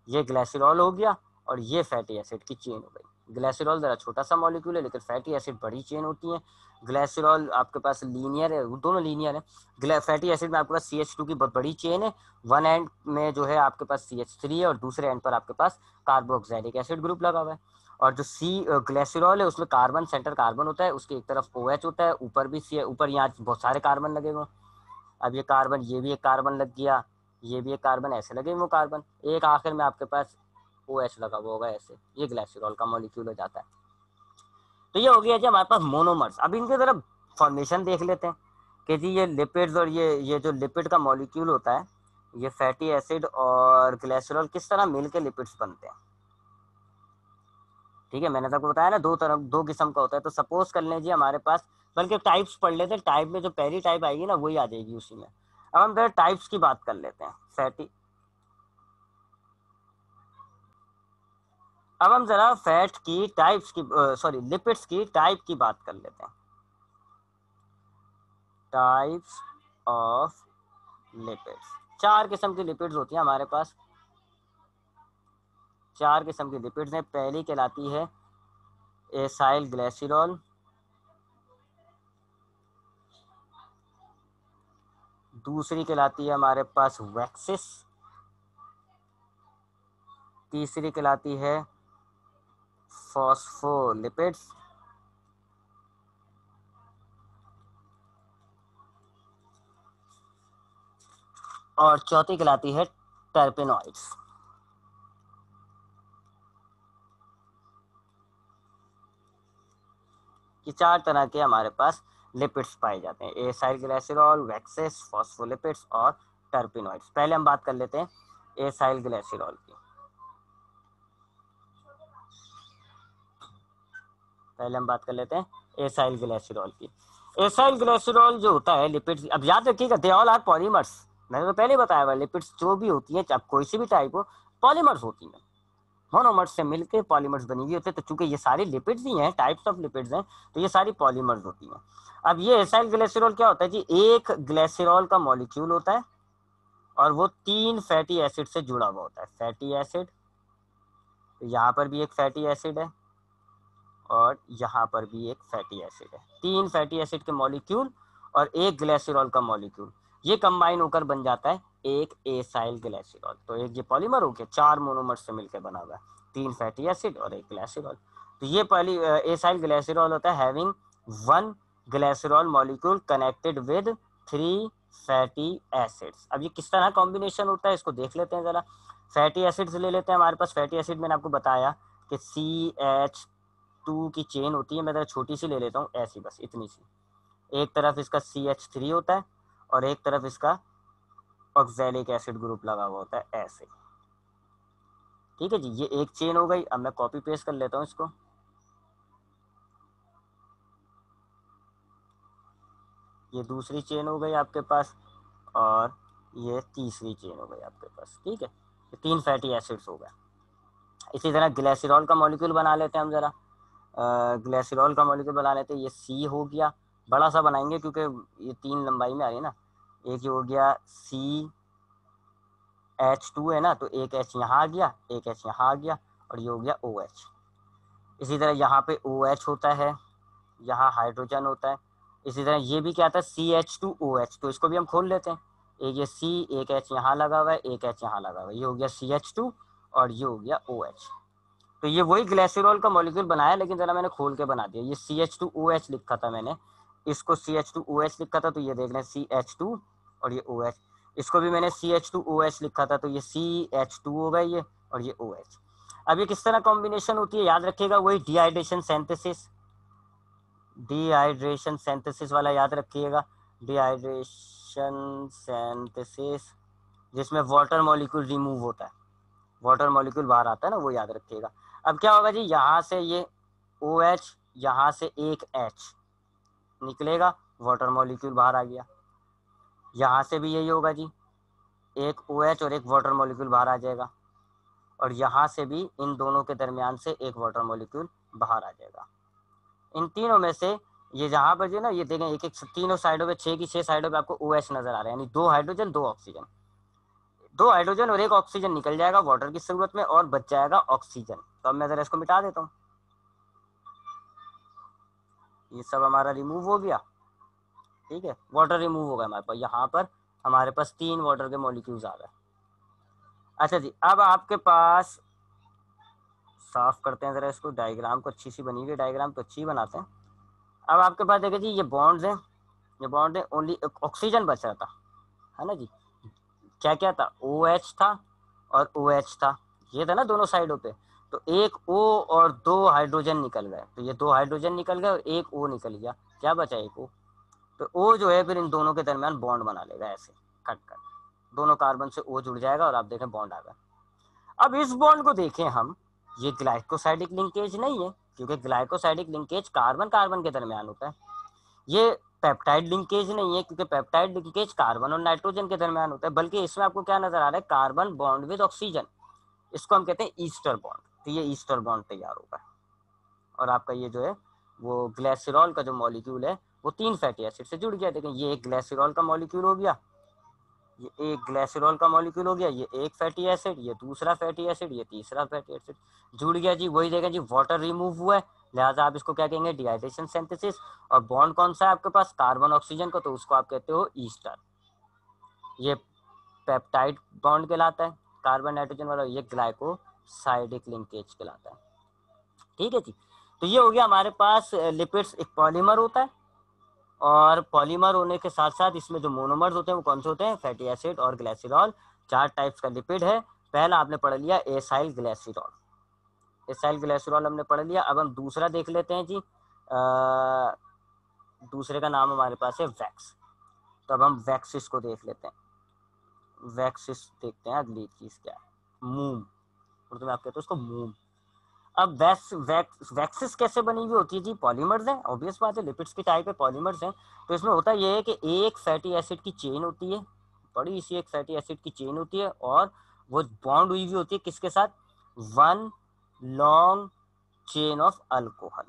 ये ग्लिसरॉल हो गया और ये फैटी एसिड की चेन हो गई। ग्लिसरॉल जरा छोटा सा मॉलिक्यूल है, लेकिन फैटी एसिड बड़ी चेन होती है। ग्लिसरॉल आपके पास लीनियर है, दोनों लीनियर है। फैटी एसिड में आपके पास CH2 की बहुत बड़ी चेन है, वन एंड में जो है आपके पास CH3 है और दूसरे एंड पर आपके पास कार्बोक्सिलिक एसिड ग्रुप लगा हुआ है। और जो ग्लिसरॉल है उसमें कार्बन, सेंटर कार्बन होता है, उसके एक तरफ OH होता है, ऊपर भी ऊपर यहाँ बहुत सारे कार्बन लगे हुए। अब ये कार्बन, ये भी एक कार्बन लग गया, ये भी एक कार्बन, ऐसे लगे वो कार्बन, एक आखिर में आपके पास OH लगा हुआ होगा ऐसे। ये ग्लिसरॉल का मॉलिक्यूल हो जाता है। तो ये हो गया जी हमारे पास मोनोमर्स। अब इनके तरफ फॉर्मेशन देख लेते हैं कि जी ये लिपिड्स और ये जो लिपिड का मॉलिक्यूल होता है, ये फैटी एसिड और ग्लिसरॉल किस तरह मिलकर लिपिड्स बनते हैं। ठीक है, मैंने तो आपको बताया ना, दो किस्म का होता है। तो सपोज कर लें जी हमारे पास, बल्कि टाइप्स पढ़ लेते हैं, टाइप में जो पहली टाइप आएगी ना वही आ जाएगी उसी में। अब हम जरा टाइप्स की बात कर लेते हैं, फैटी। अब हम जरा फैट की टाइप्स की, सॉरी लिपिड्स की टाइप की बात कर लेते हैं। टाइप्स ऑफ लिपिड्स, 4 किस्म की लिपिड्स होती हैं हमारे पास। 4 किस्म की लिपिड्स हैं। पहली कहलाती है एसाइल ग्लिसरॉल, दूसरी कहलाती है हमारे पास वैक्सिस, तीसरी कहलाती है फॉस्फोलिपिड्स, और चौथी कहलाती है टर्पेनॉइड्स। ये 4 तरह के हमारे पास लिपिड्स पाए जाते हैं, एसाइल ग्लिसरॉल, वैक्सेस, फॉस्फोलिपिड्स और टर्पिनॉइड्स। पहले हम बात कर लेते हैं एसाइल ग्लिसरॉल की। एसाइल ग्लिसरॉल की। एसाइल ग्लिसरॉल जो होता है लिपिड्स, अब याद रखिएगा दे ऑल आर पॉलीमर्स। मैंने तो पहले बताया हुआ लिपिड्स जो भी होती है, चाहे कोई सी भी टाइप हो, पॉलीमर्स होती है, मोनोमर्स से मिलकर पॉलीमर्स बनी हुई होती है। तो चूंकि ये सारी लिपिड्स ही हैं, टाइप्स ऑफ लिपिड्स हैं, तो ये सारी पॉलीमर्स होती हैं। अब ये एसाइल ग्लिसरॉल क्या होता है जी, एक ग्लिसरॉल का मॉलिक्यूल होता है और वो 3 फैटी एसिड से जुड़ा हुआ होता है। फैटी एसिड, तो यहाँ पर भी एक फैटी एसिड है और यहाँ पर भी एक फैटी एसिड है। 3 फैटी एसिड के मॉलिक्यूल और एक ग्लिसरॉल का मॉलिक्यूल, ये कंबाइन होकर बन जाता है एक एसाइल ग्लिसरॉल। तो एक ये पॉलीमर हो गया, 4 मोनोमर से मिलकर बना हुआ है, 3 फैटी एसिड और एक ग्लिसरॉल। तो ये पहली एसाइल ग्लिसरॉल होता है having 1 glycerol molecule connected with 3 fatty acids. अब ये किस तरह कॉम्बिनेशन होता है इसको देख लेते हैं जरा। फैटी एसिड्स ले लेते हैं हमारे पास। फैटी एसिड मैंने आपको बताया कि CH2 की चेन होती है, मैं जरा छोटी सी ले लेता हूँ, ऐसी बस इतनी सी। एक तरफ इसका CH3 होता है और एक तरफ इसका ऑक्सैलिक एसिड ग्रुप लगा हुआ होता है, ऐसे। ठीक है जी, ये एक चेन हो गई। अब मैं कॉपी पेस्ट कर लेता हूँ इसको। ये दूसरी चेन हो गई आपके पास और ये तीसरी चेन हो गई आपके पास। ठीक है, ये 3 फैटी एसिड्स हो गए। इसी तरह ग्लिसरॉल का मॉलिक्यूल बना लेते हैं हम जरा। ग्लिसरॉल का मॉलिक्यूल बना लेते हैं। ये C हो गया, बड़ा सा बनाएंगे क्योंकि ये 3 लंबाई में आ रही है ना। एक ये हो गया CH2 है ना, तो एक H यहाँ आ गया, एक H यहाँ आ गया और ये हो गया OH। इसी तरह यहाँ पे OH होता है, यहाँ हाइड्रोजन होता है। इसी तरह ये भी क्या आता है CH2OH, तो इसको भी हम खोल लेते हैं। एक ये C, एक H यहाँ लगा हुआ है, एक H यहाँ लगा हुआ है, ये हो गया CH2 और ये हो गया OH। तो ये वही ग्लिसरॉल का मॉलिक्यूल बनाया, लेकिन जरा मैंने खोल के बना दिया। ये CH2OH लिखा था मैंने, इसको CH2OH लिखा था, तो ये देख लें CH2 और ये OH। इसको भी मैंने CH2OH लिखा था, तो ये CH2 होगा ये और ये OH। अब ये किस तरह कॉम्बिनेशन होती है याद रखिएगा, वही डिहाइड्रेशन सिंथेसिस वाला याद रखिएगा। डिहाइड्रेशन सिंथेसिस जिसमें वाटर मॉलिक्यूल रिमूव होता है, वाटर मॉलिक्यूल बाहर आता है ना, वो याद रखिएगा। अब क्या होगा जी, यहाँ से ये OH, यहाँ से एक H निकलेगा, वाटर मॉलिक्यूल बाहर आ गया। यहाँ से भी यही होगा जी, एक OH और एक वाटर मॉलिक्यूल बाहर आ जाएगा और यहाँ से भी इन दोनों के दरमियान से एक वाटर मॉलिक्यूल बाहर आ जाएगा। इन तीनों में से ये जहाँ पर जो ना, ये देखें एक एक तीनों साइडों पे 6 की 6 साइडों पे आपको OH नजर आ रहा है, यानी 2 हाइड्रोजन 2 ऑक्सीजन। 2 हाइड्रोजन और एक ऑक्सीजन निकल जाएगा वाटर की सूरत में और बच जाएगा ऑक्सीजन। तो अब मैं जरा इसको मिटा देता हूँ, ये सब हमारा रिमूव हो गया। ठीक है, वाटर रिमूव हो गया हमारे पास। यहाँ पर हमारे पास 3 वाटर के मॉलिक्यूल्स आ गए। अच्छा जी, अब आपके पास साफ करते हैं जरा इसको, डायग्राम को अच्छी सी बनी हुई डायग्राम तो अच्छी बनाते हैं। अब आपके पास देखिए जी, ये बॉन्ड्स हैं, ये बॉन्ड है, ओनली ऑक्सीजन बच रहा था, है ना जी। क्या क्या था, OH था और OH था, ये था ना दोनों साइडों पे। तो एक O और 2 हाइड्रोजन निकल गए, तो ये 2 हाइड्रोजन निकल गए और एक O निकल गया, क्या बचा एक O। तो O जो है फिर इन दोनों के दरमियान बॉन्ड बना लेगा, ऐसे कट कर दोनों कार्बन से O जुड़ जाएगा और आप देखें बॉन्ड आ गया। अब इस बॉन्ड को देखें हम, ये ग्लाइकोसाइडिक लिंकेज नहीं है, क्योंकि ग्लाइकोसाइडिक लिंकेज कार्बन कार्बन के दरमियान होता है। ये पेप्टाइड लिंकेज नहीं है, क्योंकि पेप्टाइड लिंकेज कार्बन और नाइट्रोजन के दरमियान होता है, बल्कि इसमें आपको क्या नजर आ रहा है, कार्बन बॉन्ड विद ऑक्सीजन। इसको हम कहते हैं ईस्टर बॉन्ड। तो ये ईस्टर बॉन्ड तैयार होगा और आपका ये जो है वो ग्लिसरॉल का जो मॉलिक्यूल है वो 3 फैटी एसिड से जुड़ गया। देखें, ये एक ग्लिसरॉल का मॉलिक्यूल हो गया, ये एक ग्लिसरॉल का मॉलिक्यूल हो गया, ये एक फैटी एसिड, ये दूसरा फैटी एसिड, ये तीसरा फैटी एसिड जुड़ गया जी। वही देखें जी, वाटर रिमूव हुआ है, लिहाजा आप इसको क्या कहेंगे, डिहाइड्रेशन सिंथेसिस। और बॉन्ड कौन सा है आपके पास, कार्बन ऑक्सीजन को, तो उसको आप कहते हो ईस्टर। ये पेप्टाइड बॉन्ड कहलाता है कार्बन नाइट्रोजन वाला, ये ग्लाइकोसाइडिक लिंकेज कहलाता है। ठीक है जी, तो ये हो गया हमारे पास लिपिड्स। एक पॉलीमर होता है और पॉलीमर होने के साथ साथ इसमें जो मोनोमर्स होते हैं वो कौन से होते हैं, फैटी एसिड और ग्लिसरॉल। 4 टाइप्स का लिपिड है। पहला आपने पढ़ लिया एसाइल ग्लिसरॉल, एसाइल ग्लिसरॉल हमने पढ़ लिया। अब हम दूसरा देख लेते हैं जी, दूसरे का नाम हमारे पास है वैक्स। तो अब हम वैक्सिस को देख लेते हैं। वैक्सिस देखते हैं, अगली चीज क्या है, मूम। उर्दू में आप कहते हो उसको मूम। अब वैक्सिस कैसे बनी हुई होती है जी? पॉलीमर्स हैं, ऑब्वियस बात है, लिपिड्स की टाइप है, पॉलीमर्स हैं। तो इसमें होता यह है कि एक फैटी एसिड की चेन होती है, बड़ी सी एक फैटी एसिड की चेन होती है, और वो बॉन्ड हुई हुई होती है किसके साथ? One long chain of alcohol.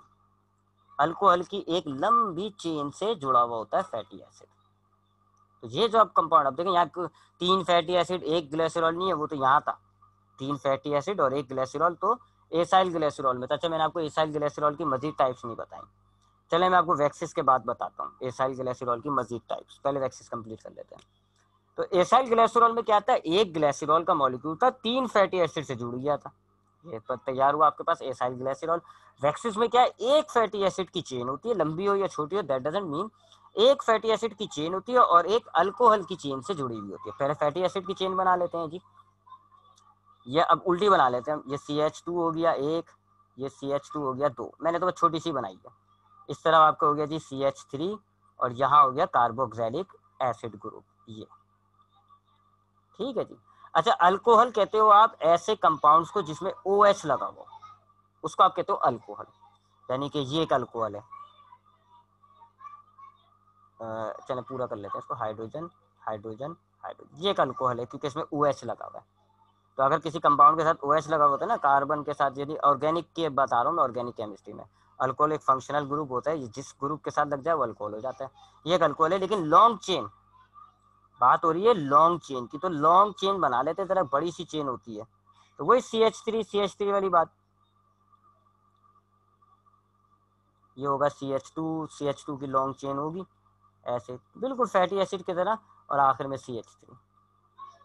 Alcohol की एक लंबी चेन से जुड़ा हुआ होता है फैटी एसिड। तो ये जो आप कंपाउंड, आप देखें यहाँ 3 फैटी एसिड, एक ग्लिसरॉल नहीं है, वो तो यहाँ था 3 फैटी एसिड और एक ग्लिसरॉल, तो एसाइल ग्लिसरॉल में था। अच्छा, मैंने आपको एसाइल ग्लिसरॉल की मजीद टाइप्स नहीं बताई। चले मैं आपको वैक्सिस के बाद बताता हूँ एसाइल ग्लिसरॉल की मजीद टाइप्स। पहले वैक्सिस कंप्लीट कर लेते हैं। तो एसाइल ग्लिसरॉल में क्या था? एक ग्लिसरॉल का मॉलिक्यूल था, 3 फैटी एसिड से जुड़ गया था, ये पर तैयार हुआ आपके पास एसाइल ग्लिसरॉल। वैक्सिस में क्या है? एक फैटी एसिड की चेन होती है, लंबी हो या छोटी हो दैट डजंट मीन। एक फैटी एसिड की चेन होती है और एक अल्कोहल की चेन से जुड़ी हुई होती है। पहले फैटी एसिड की चेन बना लेते हैं जी, ये अब उल्टी बना लेते हैं। ये CH2 हो गया एक, ये CH2 हो गया दो, मैंने तो छोटी सी बनाई है। इस तरह आपका हो गया जी CH3, और यहाँ हो गया कार्बोक्सिलिक एसिड ग्रुप, ये ठीक है जी। अच्छा, अल्कोहल कहते हो आप ऐसे कंपाउंड्स को जिसमें OH लगा हुआ, उसको आप कहते हो अल्कोहल। यानी कि ये एक अल्कोहल है, चलो पूरा कर लेते हैं इसको, हाइड्रोजन हाइड्रोजन हाइड्रोजन, ये एक अल्कोहल है क्योंकि इसमें OH लगा हुआ है। तो अगर किसी कंपाउंड के साथ OH लगा होता है ना, कार्बन के साथ, यदि ऑर्गेनिक के बता रहा हूँ मैं, ऑर्गेनिक केमिस्ट्री में अल्कोहल एक फंक्शनल ग्रुप होता है, जिस ग्रुप के साथ लग जाए वो अल्कोहल हो जाता है। ये एक अल्कोहल है, लेकिन लॉन्ग चेन, बात हो रही है लॉन्ग चेन की, तो लॉन्ग चेन बना लेते हैं, जरा बड़ी सी चेन होती है, तो वही CH3 वाली बात। ये होगा CH2 की लॉन्ग चेन होगी ऐसे, बिल्कुल फैटी एसिड की तरह, और आखिर में CH3।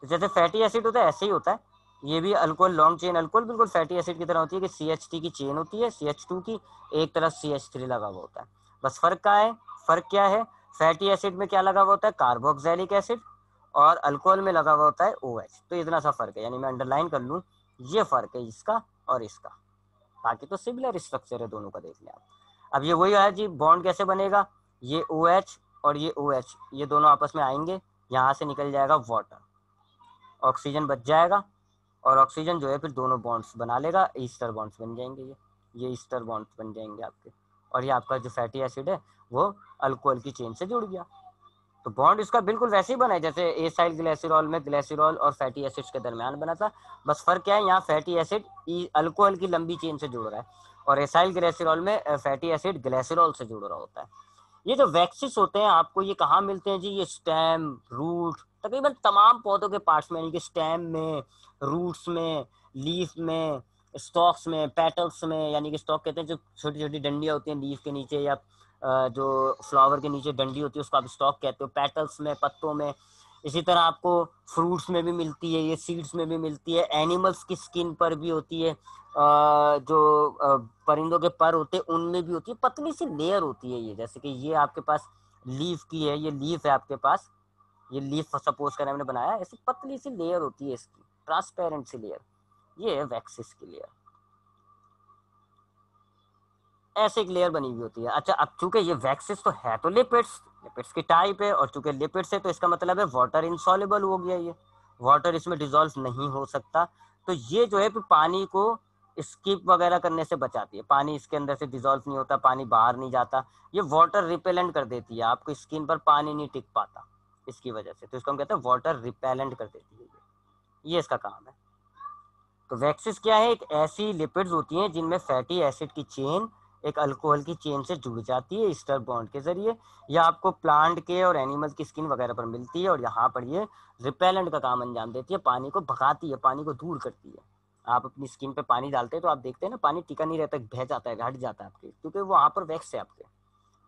तो जैसे फैटी एसिड होता है ऐसे ही होता है ये भी अल्कोहल, लॉन्ग चेन अल्कोहल बिल्कुल फैटी एसिड की तरह होती है कि CH3 की चेन होती है, CH2 की, एक तरफ CH3 लगा हुआ होता है। बस फर्क क्या है? फर्क क्या है? फैटी एसिड में क्या लगा हुआ होता है? कार्बोक्सिलिक एसिड, और अल्कोहल में लगा हुआ होता है OH। तो इतना सा फर्क है, यानी मैं अंडरलाइन कर लूँ, ये फर्क है इसका और इसका। बाकी तो सिमिलर स्ट्रक्चर है दोनों का, देख लें आप। अब ये वही है जी, बॉन्ड कैसे बनेगा? ये OH और ये OH, ये दोनों आपस में आएंगे, यहाँ से निकल जाएगा वाटर, ऑक्सीजन बच जाएगा, और ऑक्सीजन जो है फिर दोनों बॉन्ड्स बना लेगा, ईस्टर बॉन्ड्स बन जाएंगे, ये ईस्टर बॉन्ड्स बन जाएंगे आपके, और ये आपका जो फैटी एसिड है वो अल्कोहल की चेन से जुड़ गया। तो बॉन्ड इसका बिल्कुल वैसे ही बना है जैसे एसाइल ग्लिसरॉल में ग्लिसरॉल और फैटी एसिड्स के दरमियान बना था। बस फर्क क्या है, यहाँ फैटी एसिड अल्कोहल की लंबी चेन से जुड़ रहा है, और एसाइल ग्लिसरॉल में फैटी एसिड ग्लिसरॉल से जुड़ रहा होता है। ये जो वैक्सिस होते हैं आपको ये कहाँ मिलते हैं जी? ये स्टेम, रूट, तकरीबन तमाम पौधों के पार्ट्स में, यानी कि स्टेम में, रूट्स में, लीफ में, स्टॉक्स में, पेटल्स में, यानी कि स्टॉक कहते हैं जो छोटी छोटी डंडियाँ होती हैं लीफ के नीचे, या जो फ्लावर के नीचे डंडी होती है उसको आप स्टॉक कहते हो, पेटल्स में, पत्तों में। इसी तरह आपको फ्रूट्स में भी मिलती है, ये सीड्स में भी मिलती है, एनिमल्स की स्किन पर भी होती है, जो परिंदों के पर होते हैं उनमें भी होती है, पतली सी लेयर होती है ये। जैसे कि ये आपके पास लीफ की है, ये लीफ है आपके पास, ये लीफ सपोज करें हमने बनाया, ऐसी पतली सी लेयर होती है इसकी, ट्रांसपेरेंट सी लेयर, ये है वैक्सिस की लेयर, ऐसे एक लेयर बनी हुई होती है। अच्छा, अब चूंकि ये वैक्सिस तो है तो लिपिड्स, लिपिड्स की टाइप है, और चूंकि लिपिड्स है तो इसका मतलब है वाटर इनसॉल्युबल हो गया, ये वाटर इसमें डिसॉल्व नहीं हो सकता। तो ये जो है फिर पानी को स्किप वगैरह करने से बचाती है, पानी इसके अंदर से डिसॉल्व नहीं होता, पानी बाहर नहीं जाता, ये वाटर रिपेलेंट कर देती है, आपको स्किन पर पानी नहीं टिक पाता इसकी वजह से, तो इसको हम कहते हैं वाटर रिपेलेंट कर देती है ये इसका काम है। तो वैक्सिस क्या है? एक ऐसी लिपिड्स होती हैं जिनमें फैटी एसिड की चेन एक अल्कोहल की चेन से जुड़ जाती है ईस्टर बॉन्ड के जरिए, या आपको प्लांट के और एनिमल की स्किन वगैरह पर मिलती है, और यहाँ पर ये रिपेलेंट का काम अंजाम देती है, पानी को भगाती है, पानी को दूर करती है। आप अपनी स्किन पे पानी डालते हैं तो आप देखते हैं ना पानी टिका नहीं रहता, बह जाता है, घट जाता है आपके, क्योंकि वहाँ पर वैक्स है आपके।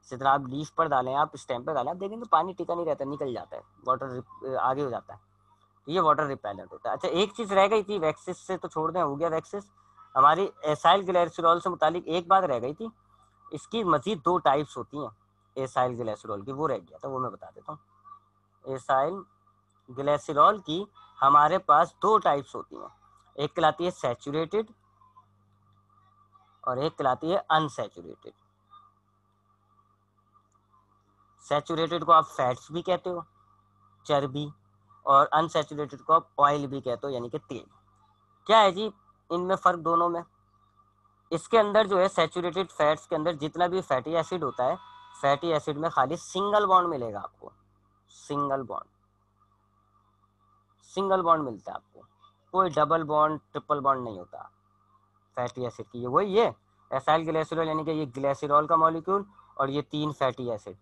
इसी तरह आप लीफ पर डालें, आप स्टेम पर डालें, आप देखेंगे पानी टिका नहीं रहता, निकल जाता है, वाटर आगे हो जाता है, ये वाटर रिपेलेंट होता है। अच्छा, एक चीज रह गई थी वैक्सिस से, तो छोड़ दें, हो गया वैक्सिस। हमारी एसाइल ग्लिसरॉल से मुतालिक एक बात रह गई थी, इसकी मजीद 2 टाइप्स होती हैं एसाइल ग्लिसरॉल की, वो रह गया था, वो मैं बता देता हूँ। एसाइल ग्लिसरॉल की हमारे पास 2 टाइप्स होती हैं, एक कहलाती है सैचुरेटेड और एक कहलाती है अनसैचुरेटेड। सैचुरेटेड को आप फैट्स भी कहते हो, चर्बी, और अनसैचुरेटेड को आप ऑयल भी कहते हो, यानी कि तेल। क्या है जी इनमें फ़र्क दोनों में? इसके अंदर जो है सैचुरेटेड फैट्स के अंदर जितना भी फैटी एसिड होता है, फैटी एसिड में खाली सिंगल बॉन्ड मिलेगा आपको, सिंगल बॉन्ड, सिंगल बॉन्ड मिलता है आपको, कोई डबल बॉन्ड ट्रिपल बॉन्ड नहीं होता फैटी एसिड की। ये वही है एसाइल ग्लिसरॉल, यानी कि ये ग्लिसरॉल का मॉलिक्यूल और ये 3 फैटी एसिड।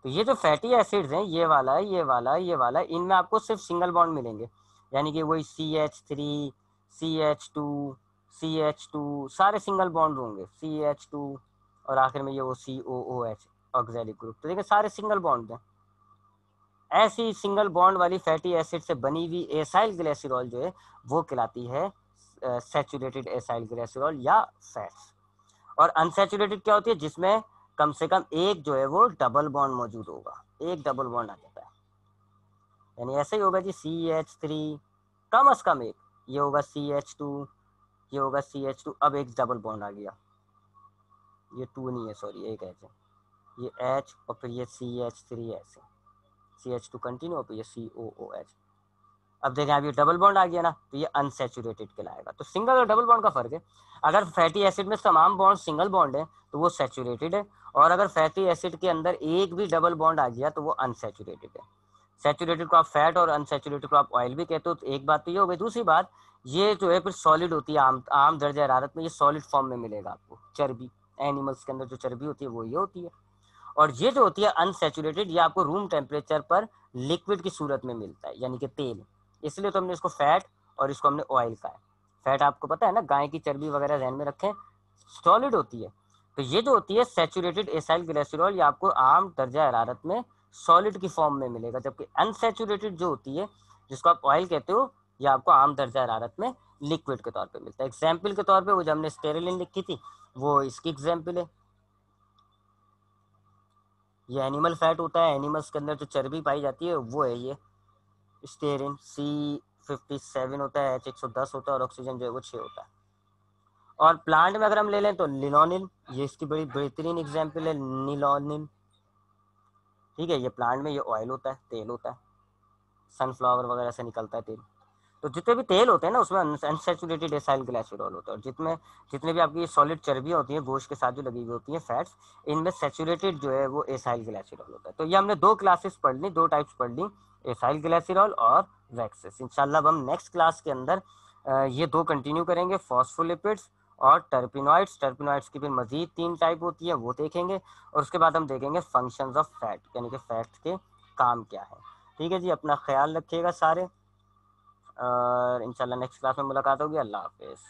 तो ये जो फैटी एसिड्स हैं, ये वाला, ये वाला, ये वाला, इनमें आपको सिर्फ सिंगल बॉन्ड मिलेंगे, यानी कि वही CH3, CH2, CH2, सारे सिंगल बॉन्ड होंगे, CH2, और आखिर में ये वो COOH ऑक्सैलिक ग्रुप। तो देखिए सारे सिंगल बॉन्ड हैं। ऐसी सिंगल बॉन्ड वाली फैटी एसिड से बनी हुई एसाइल ग्लिसरॉल जो है वो कहलाती है सैचुरेटेड एसाइल ग्लिसरॉल या फैट्स। और अनसैचुरेटेड क्या होती है? जिसमें कम से कम एक जो है वो डबल बॉन्ड मौजूद होगा, एक डबल बॉन्ड आ जाता है, यानी ऐसे ही होगा जी CH3, कम अज कम एक, ये होगा CH2, ये होगा CH2, अब एक डबल बॉन्ड आ गया, ये 2 नहीं है सॉरी, एक ऐसे, ये H और फिर ये CH3 ऐसे, CH2 कंटिन्यू और फिर ये COOH। अब देखें अब ये डबल बॉन्ड आ गया ना, तो ये अनसैचुरेटेड कहलाएगा। तो सिंगल और डबल बॉन्ड का फर्क है। अगर फैटी एसिड में तमाम बॉन्ड सिंगल बॉन्ड है तो वो सैचुरेटेड है, और अगर फैटी एसिड के अंदर एक भी डबल बॉन्ड आ गया तो वो अनसैचुरेटेड है। सैचुरेटेड को आप फैट और अनसैचुरेटेड को आप ऑयल भी कहते हो। तो एक बात तो ये हो गई। दूसरी बात, ये जो है फिर सॉलिड होती है, आम दर्जा हरारत में ये सॉलिड फॉर्म में मिलेगा आपको। चर्बी, एनिमल्स के अंदर जो चर्बी होती है वो ये होती है। और ये जो होती है अनसैचुरेटेड, ये आपको रूम टेम्परेचर पर लिक्विड की सूरत में मिलता है, यानी कि तेल। इसलिए तो हमने इसको फैट और इसको हमने ऑयल कहा है। फैट आपको पता है ना, गाय की चर्बी वगैरह ध्यान में रखें, सॉलिड होती है। तो ये जो होती है सैचुरेटेड एसाइल ग्लिसरॉल, ये आपको आम दर्जा हरारत में सॉलिड की फॉर्म में मिलेगा। जबकि अनसैचुरेटेड जो होती है, जिसको आप ऑयल कहते हो, ये आपको आम दर्जा हरारत में लिक्विड के तौर पे मिलता है। एग्जाम्पल के तौर पे वो जो हमने स्टेरिलिन लिखी थी वो इसकी एग्जाम्पल है। ये एनिमल फैट होता है, एनिमल्स के अंदर जो चर्बी पाई जाती है वो है ये स्टेरिन। C57 होता है, H110 होता है, और ऑक्सीजन जो है वो 6 होता है। और प्लांट में अगर हम ले लें तो लिनोनिन, ये इसकी बड़ी बेहतरीन एग्जाम्पल है, निलोनिन। ठीक है, ये प्लांट में ये ऑयल होता है, तेल होता है, सनफ्लावर वगैरह से निकलता है तेल। तो जितने भी तेल होते हैं ना उसमें अनसैचुरेटेड एसाइल ग्लिसरॉल होता है। और जितने भी आपकी सॉलिड चर्बियाँ होती हैं गोश्त के साथ जो लगी हुई होती हैं फैट्स, इनमें सैचुरेटेड जो है वो एसाइल ग्लिसरॉल होता है। तो ये हमने 2 क्लासेस पढ़ ली, 2 टाइप्स पढ़ ली, एसाइल ग्लिसरॉल और वैक्सेस। इंशाल्लाह अब हम नेक्स्ट क्लास के अंदर ये 2 कंटिन्यू करेंगे, फॉस्फोलिपिड्स और टर्पिनॉइड्स। टर्पिनॉइड्स की फिर मजीद 3 टाइप होती है वो देखेंगे, और उसके बाद हम देखेंगे फंक्शंस ऑफ फैट, यानी कि फैट्स के काम क्या है। ठीक है जी, अपना ख्याल रखिएगा सारे, और इंशाल्लाह नेक्स्ट क्लास में मुलाकात होगी। अल्लाह हाफिज़।